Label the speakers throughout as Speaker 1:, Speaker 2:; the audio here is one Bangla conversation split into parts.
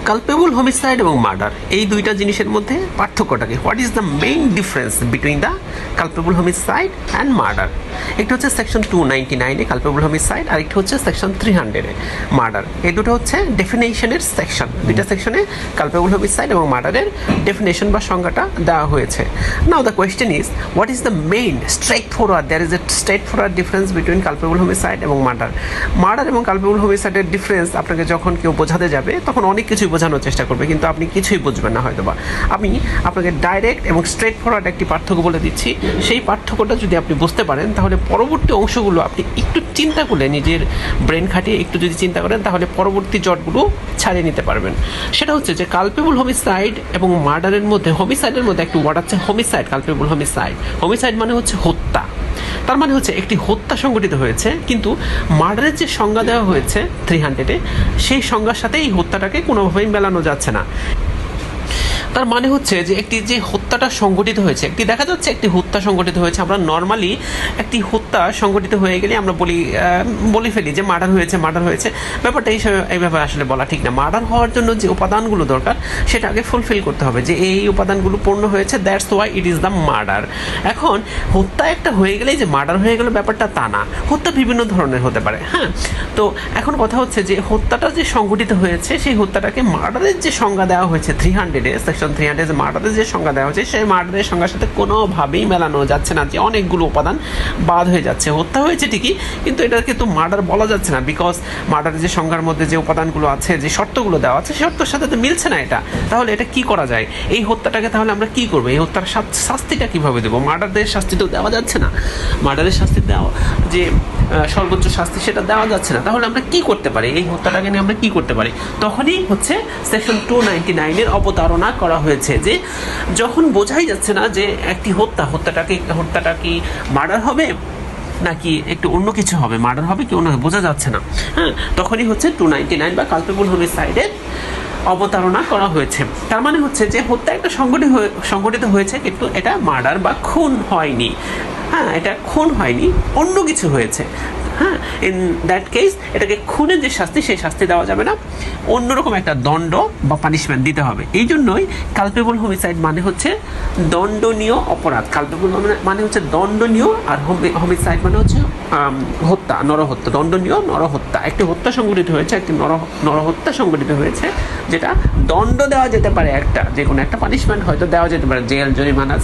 Speaker 1: কালপেবল হোমিসাইড এবং মার্ডার এই দুইটা জিনিসের মধ্যে পার্থক্যটা কি? What is the main difference between the culpable homicide and murder? একটা হচ্ছে সেকশন 299-এ কালপেবল হোমিসাইড, আর একটা হচ্ছে সেকশন 300-এ মার্ডার। এই দুটো হচ্ছে ডেফিনেশনের সেকশন। দুইটা সেকশনে কালপেবল হোমিসাইড এবং মার্ডারের ডেফিনেশন বা সংজ্ঞাটা দেওয়া হয়েছে। Now the question is, what is the main straightforward, there is a straightforward difference between culpable homicide এবং মার্ডার। মার্ডার এবং কালপেবল হোমিসাইডের ডিফারেন্স আপনাকে যখন কেউ বোঝাতে যাবে তখন অনেক কিছুই বোঝানোর চেষ্টা করবে, কিন্তু আপনি কিছুই বুঝবেন না হয়তো বা। আমি আপনাকে ডাইরেক্ট এবং স্ট্রেট ফরওয়ার্ড একটি পার্থক্য বলে দিচ্ছি। সেই পার্থক্যটা যদি আপনি বুঝতে পারেন তাহলে পরবর্তী অংশগুলো আপনি একটু চিন্তা করলে, নিজের ব্রেন খাটিয়ে একটু যদি চিন্তা করেন তাহলে পরবর্তী জটগুলো ছাড়িয়ে নিতে পারবেন। সেটা হচ্ছে যে কালপেবল হোমিসাইড এবং মার্ডারের মধ্যে, হোমিসাইডের মধ্যে একটু ওয়ার্ড আছে হোমিসাইড, কালপেবল হোমিসাইড। হোমিসাইড মানে হচ্ছে হত্যা, তার মানে হচ্ছে একটি হত্যা সংঘটিত হয়েছে, কিন্তু মার্ডারের যে সংজ্ঞা দেওয়া হয়েছে 300-এ সেই সংজ্ঞার সাথে এই হত্যাটাকে কোনোভাবেই মেলানো যাচ্ছে না। তার মানে হচ্ছে যে একটি যে হত্যাটা সংঘটিত হয়েছে, একটি দেখা যাচ্ছে একটি হত্যা সংঘটিত হয়েছে। আমরা নর্মালি একটি হত্যা সংঘটিত হয়ে গেলে আমরা বলে ফেলি যে মার্ডার হয়েছে, মার্ডার হয়েছে। ব্যাপারটা এইভাবে আসলে বলা ঠিক না। মার্ডার হওয়ার জন্য যে উপাদানগুলো দরকার সেটা আগে ফুলফিল করতে হবে, যে এই উপাদানগুলো পূর্ণ হয়েছে, that's why it is the murder. এখন হত্যা একটা হয়ে গেলেই যে মার্ডার হয়ে গেল ব্যাপারটা তা না, হত্যা বিভিন্ন ধরনের হতে পারে। হ্যাঁ, তো এখন কথা হচ্ছে যে হত্যাটা যে সংঘটিত হয়েছে সেই হত্যাটাকে মার্ডারের যে সংজ্ঞা দেওয়া হয়েছে 300-এ, সেকশন 300 মার্ডারের যে সংজ্ঞা দেওয়া হয়েছে সেই মার্ডারের সংজ্ঞার সাথে কোনোভাবেই মেলানো যাচ্ছে না, যে অনেকগুলো উপাদান বাদ হয়ে যাচ্ছে। হত্যা হয়েছে ঠিকই, কিন্তু এটাকে তো মার্ডার বলা যাচ্ছে না, বিকজ মার্ডারের যে সংজ্ঞার মধ্যে যে উপাদানগুলো আছে, যে শর্তগুলো দেওয়া আছে সেই শর্তের সাথে তো মিলছে না এটা। তাহলে এটা কি করা যায়? এই হত্যাটাকে তাহলে আমরা কি করবো? এই হত্যার শাস্তিটা কিভাবে দেবো? মার্ডারের শাস্তি তো দেওয়া যাচ্ছে না, মার্ডারের শাস্তি দেওয়া যে সর্বোচ্চ শাস্তি সেটা দেওয়া যাচ্ছে না। তাহলে আমরা কি করতে পারি? এই হত্যাটাকে নিয়ে আমরা কি করতে পারি? তখনই হচ্ছে সেকশন 299-এর অবতারণা করা হয়েছে, যে যখন বোঝাই যাচ্ছে না যে একটি হত্যাটা কি মার্ডার হবে নাকি একটু অন্য কিছু হবে, মার্ডার হবে কি অন্য, বোঝা যাচ্ছে না। হ্যাঁ, তখনই হচ্ছে 299 বা কালপেবল হোমিসাইডের অবতারণা করা হয়েছে। তার মানে হচ্ছে যে হত্যা একটা সংঘটিত হয়েছে, কিন্তু এটা মার্ডার বা খুন হয়নি। হ্যাঁ, এটা খুন হয়নি, অন্য কিছু হয়েছে। হ্যাঁ, ইন দ্যাট কেস এটাকে খুনের যে শাস্তি সেই শাস্তি দেওয়া যাবে না, অন্যরকম একটা দণ্ড বা পানিশমেন্ট দিতে হবে। এই জন্যই কালপেবল হোমিসাইড মানে হচ্ছে দণ্ডনীয় অপরাধ। কালপেবল মানে হচ্ছে দণ্ডনীয়, আর হোমিসাইড মানে হচ্ছে হত্যা, নরহত্যা। দণ্ডনীয় নরহত্যা, একটি হত্যা সংঘটিত হয়েছে, একটি নরহত্যা সংঘটিত হয়েছে, যেটা দণ্ড দেওয়া যেতে পারে, একটা যে কোনো একটা পানিশমেন্ট হয়তো দেওয়া যেতে পারে, জেল, জরিমানা,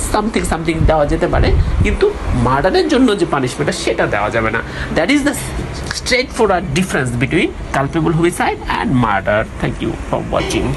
Speaker 1: সামথিং দেওয়া যেতে পারে, কিন্তু মার্ডারের জন্য যে পানিশমেন্টটা সেটা দেওয়া যাবে না। That is the straightforward difference between culpable homicide and murder. Thank you for watching.